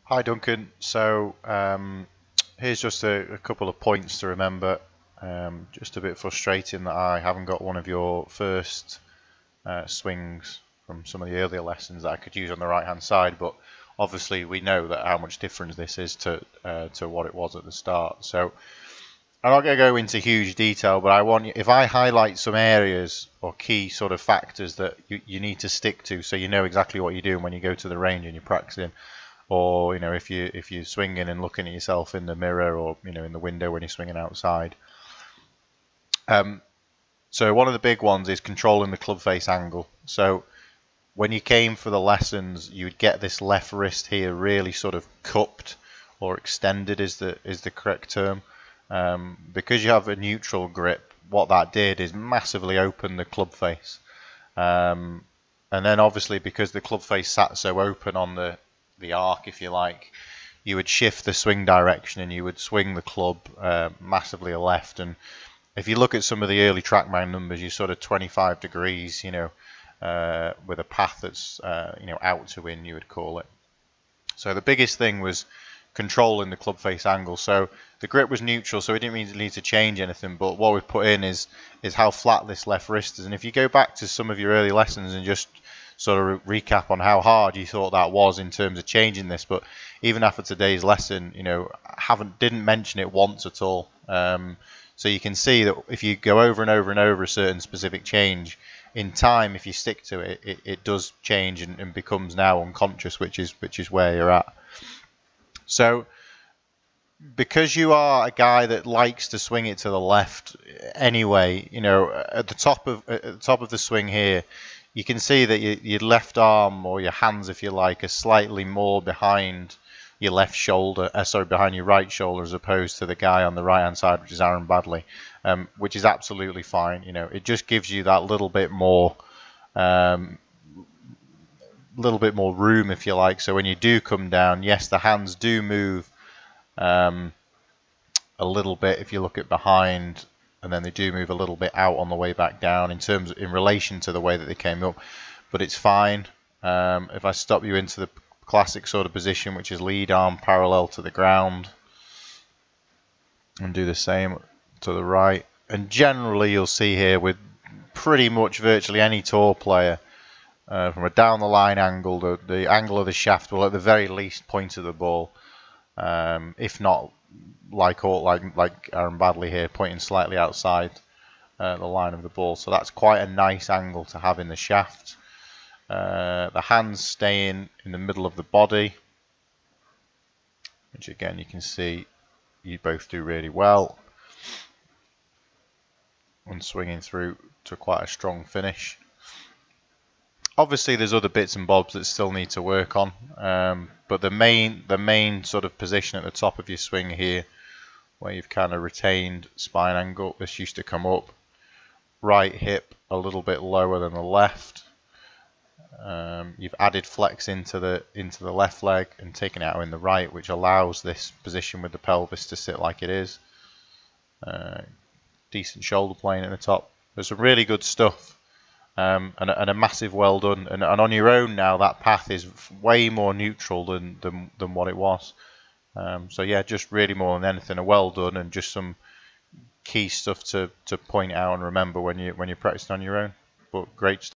Hi Duncan. Here's just a couple of points to remember. Just a bit frustrating that I haven't got one of your first swings from some of the earlier lessons that I could use on the right hand side, but obviously we know that how much difference this is to what it was at the start. So I'm not going to go into huge detail, but if I highlight some areas or key sort of factors that you need to stick to, so you know exactly what you're doing when you go to the range and you're practicing. Or if you're swinging and looking at yourself in the mirror, or in the window when you're swinging outside. So one of the big ones is controlling the club face angle. So when you came for the lessons, you would get this left wrist here really sort of cupped or extended is the correct term. Because you have a neutral grip, what that did is massively open the club face. And then obviously because the club face sat so open on the arc, if you like, you would shift the swing direction and you would swing the club massively left. And if you look at some of the early TrackMan numbers, you're sort of 25 degrees, with a path that's out to in, you would call it. So the biggest thing was controlling the club face angle. So the grip was neutral, so we didn't really need to change anything, but what we've put in is how flat this left wrist is. And if you go back to some of your early lessons and just sort of recap on how hard you thought that was in terms of changing this, but even after today's lesson, didn't mention it once at all. So you can see that if you go over and over and over a certain specific change, in time, if you stick to it, it does change and becomes now unconscious, which is where you're at. So because you are a guy that likes to swing it to the left anyway, at the top of the swing here, you can see that your left arm, or your hands if you like, are slightly more behind your left shoulder, behind your right shoulder, as opposed to the guy on the right hand side, which is Aaron Badley, which is absolutely fine. It just gives you that little bit more room, if you like. So when you do come down, yes, the hands do move a little bit if you look at behind, and then they do move a little bit out on the way back down in relation to the way that they came up, but it's fine. If I stop you into the classic sort of position, which is lead arm parallel to the ground, and do the same to the right, and generally you'll see here with pretty much virtually any tour player, from a down the line angle, the angle of the shaft will at the very least point to the ball, if not like Aaron Badley here, pointing slightly outside the line of the ball. So that's quite a nice angle to have in the shaft. The hands staying in the middle of the body, which again you can see you both do really well, and swinging through to quite a strong finish. Obviously there's other bits and bobs that still need to work on, but the main sort of position at the top of your swing here, where you've kind of retained spine angle, this used to come up, right hip a little bit lower than the left. You've added flex into the left leg and taken it out in the right, which allows this position with the pelvis to sit like it is. Decent shoulder plane at the top. There's some really good stuff, and a massive well done. And on your own now, that path is way more neutral than what it was. So yeah, just really more than anything, a well done, and just some key stuff to point out and remember when you're practicing on your own. But great stuff.